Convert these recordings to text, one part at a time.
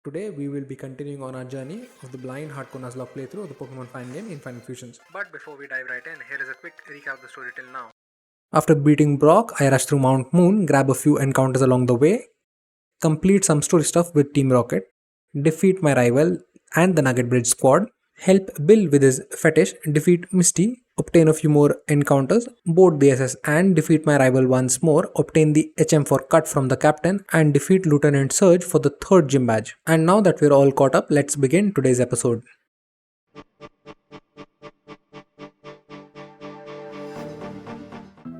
Today we will be continuing on our journey of the blind hardcore Nuzlocke playthrough of the Pokemon fan game Infinite Fusions. But before we dive right in, here is a quick recap of the story till now. After beating Brock, I rush through Mount Moon, grab a few encounters along the way, complete some story stuff with Team Rocket, defeat my rival and the Nugget Bridge squad, help Bill with his fetish, defeat Misty, obtain a few more encounters, board the SS and defeat my rival once more, obtain the HM for cut from the captain and defeat Lieutenant Surge for the third gym badge. And now that we're all caught up, let's begin today's episode.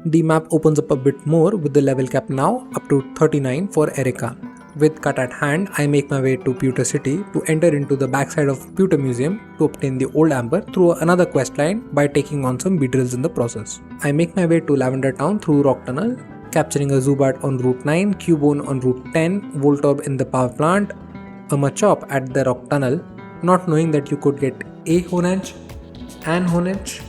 The map opens up a bit more with the level cap now up to 39 for Erika. With cut at hand, I make my way to Pewter City to enter into the backside of Pewter Museum to obtain the old amber through another questline by taking on some beetles in the process. I make my way to Lavender Town through Rock Tunnel, capturing a Zubat on Route 9, Cubone on Route 10, Voltorb in the power plant, a Machop at the Rock Tunnel, not knowing that you could get a Honedge and Honedge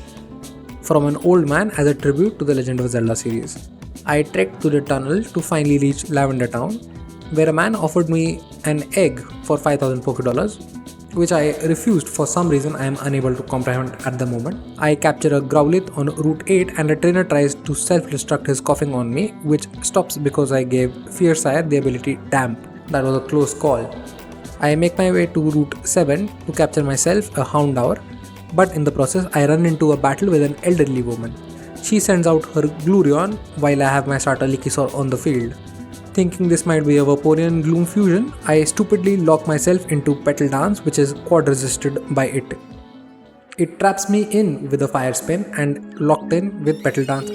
from an old man as a tribute to the Legend of Zelda series. I trekked to the tunnel to finally reach Lavender Town, where a man offered me an egg for 5,000 $, which I refused for some reason I am unable to comprehend at the moment. I capture a Growlithe on Route 8 and a trainer tries to self-destruct his coughing on me, which stops because I gave Fiercesire the ability Damp. That was a close call. I make my way to Route 7 to capture myself a Houndour, but in the process I run into a battle with an elderly woman. She sends out her Glurion while I have my starter Likisaur on the field. Thinking this might be a Vaporeon Gloom fusion, I stupidly lock myself into Petal Dance, which is quad resisted by it. It traps me in with a Fire Spin and locked in with Petal Dance.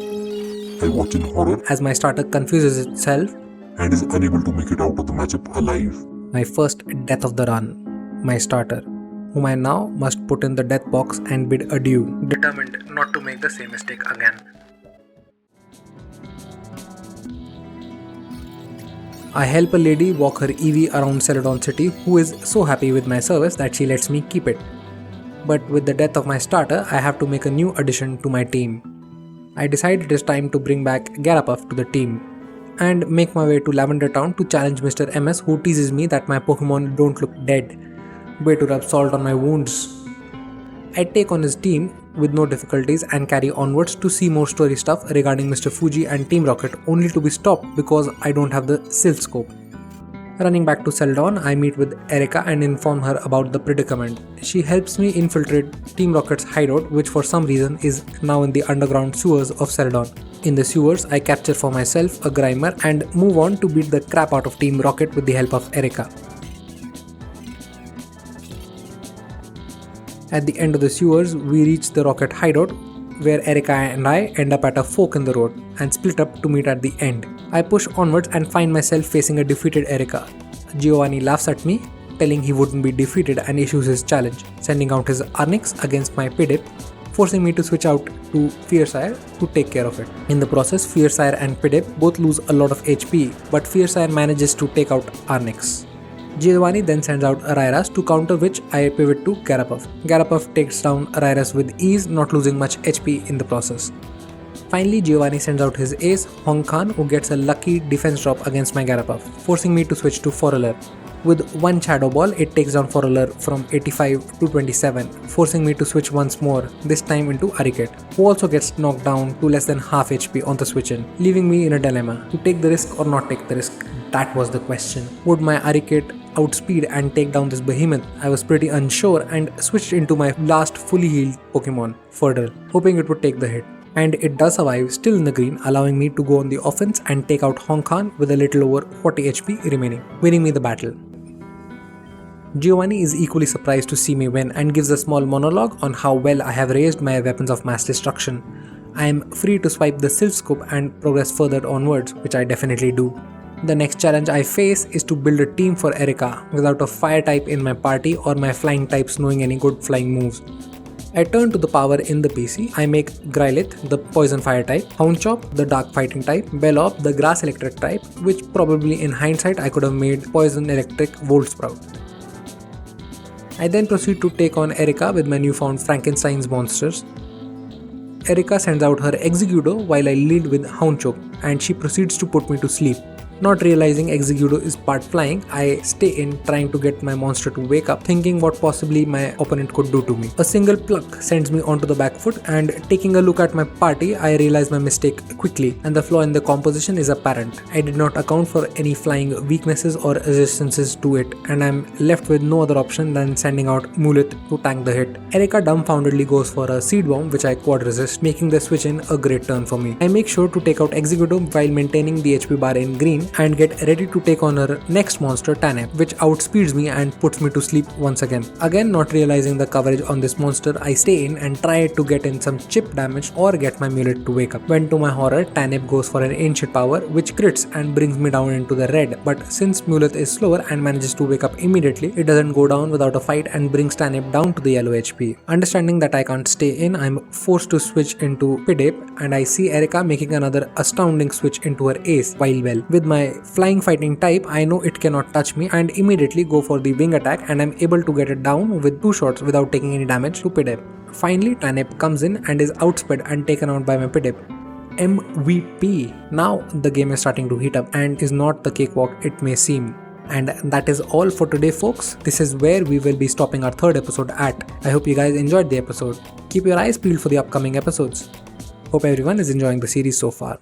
I watch in horror as my starter confuses itself and is unable to make it out of the matchup alive. My first death of the run, my starter, whom I now must put in the death box and bid adieu, determined not to make the same mistake again. I help a lady walk her EV around Celadon City who is so happy with my service that she lets me keep it. But with the death of my starter, I have to make a new addition to my team. I decide it is time to bring back Garapuff to the team and make my way to Lavender Town to challenge Mr. MS, who teases me that my Pokemon don't look dead. Way to rub salt on my wounds. I take on his team with no difficulties and carry onwards to see more story stuff regarding Mr. Fuji and Team Rocket, only to be stopped because I don't have the Silph Scope. Running back to Celadon, I meet with Erika and inform her about the predicament. She helps me infiltrate Team Rocket's hideout, which for some reason is now in the underground sewers of Celadon. In the sewers, I capture for myself a Grimer and move on to beat the crap out of Team Rocket with the help of Erika. At the end of the sewers, we reach the Rocket hideout, where Erika and I end up at a fork in the road and split up to meet at the end. I push onwards and find myself facing a defeated Erika. Giovanni laughs at me, telling he wouldn't be defeated and issues his challenge, sending out his Arnix against my Pidip, forcing me to switch out to Fiercesire to take care of it. In the process, Fiercesire and Pidip both lose a lot of HP, but Fiercesire manages to take out Arnix. Giovanni then sends out Ariras, to counter which I pivot to Garapuff. Garapuff takes down Ariras with ease, not losing much HP in the process. Finally, Giovanni sends out his ace, Hong Khan, who gets a lucky defense drop against my Garapuff, forcing me to switch to Foreller. With one Shadow Ball, it takes down Foreller from 85 to 27, forcing me to switch once more, this time into Aricate, who also gets knocked down to less than half HP on the switch in, leaving me in a dilemma, to take the risk or not take the risk. That was the question. Would my Aricate outspeed and take down this behemoth? I was pretty unsure and switched into my last fully healed Pokemon, Furdle, hoping it would take the hit. And it does survive, still in the green, allowing me to go on the offense and take out Hong Kong with a little over 40 HP remaining, winning me the battle. Giovanni is equally surprised to see me win and gives a small monologue on how well I have raised my weapons of mass destruction. I am free to swipe the Silph Scope and progress further onwards, which I definitely do. The next challenge I face is to build a team for Erika without a fire type in my party or my flying types knowing any good flying moves. I turn to the power in the PC. I make Growlithe, the poison fire type, Houndchop, the dark fighting type, Bellop, the grass electric type, which probably in hindsight I could have made poison electric Voltsprout. I then proceed to take on Erika with my newfound Frankenstein's monsters. Erika sends out her Executor while I lead with Houndchop, and she proceeds to put me to sleep. Not realizing Execudo is part flying, I stay in trying to get my monster to wake up, thinking what possibly my opponent could do to me. A single pluck sends me onto the back foot, and taking a look at my party, I realize my mistake quickly and the flaw in the composition is apparent. I did not account for any flying weaknesses or resistances to it, and I'm left with no other option than sending out Mulith to tank the hit. Erika dumbfoundedly goes for a seed bomb, which I quad resist, making the switch in a great turn for me. I make sure to take out Execudo while maintaining the HP bar in green and get ready to take on her next monster, Tanep, which outspeeds me and puts me to sleep once again. Again, not realizing the coverage on this monster, I stay in and try to get in some chip damage or get my Mulith to wake up. When to my horror, Tanep goes for an ancient power, which crits and brings me down into the red, but since Mulith is slower and manages to wake up immediately, it doesn't go down without a fight and brings Tanep down to the yellow HP. Understanding that I can't stay in, I'm forced to switch into Pidip, and I see Erika making another astounding switch into her ace while well. With my flying fighting type, I know it cannot touch me and immediately go for the wing attack, and I'm able to get it down with 2 shots without taking any damage to Pidip. Finally, Tanep comes in and is outsped and taken out by my Pidip. MVP. Now the game is starting to heat up and is not the cakewalk it may seem. And that is all for today, folks. This is where we will be stopping our 3rd episode at. I hope you guys enjoyed the episode. Keep your eyes peeled for the upcoming episodes. Hope everyone is enjoying the series so far.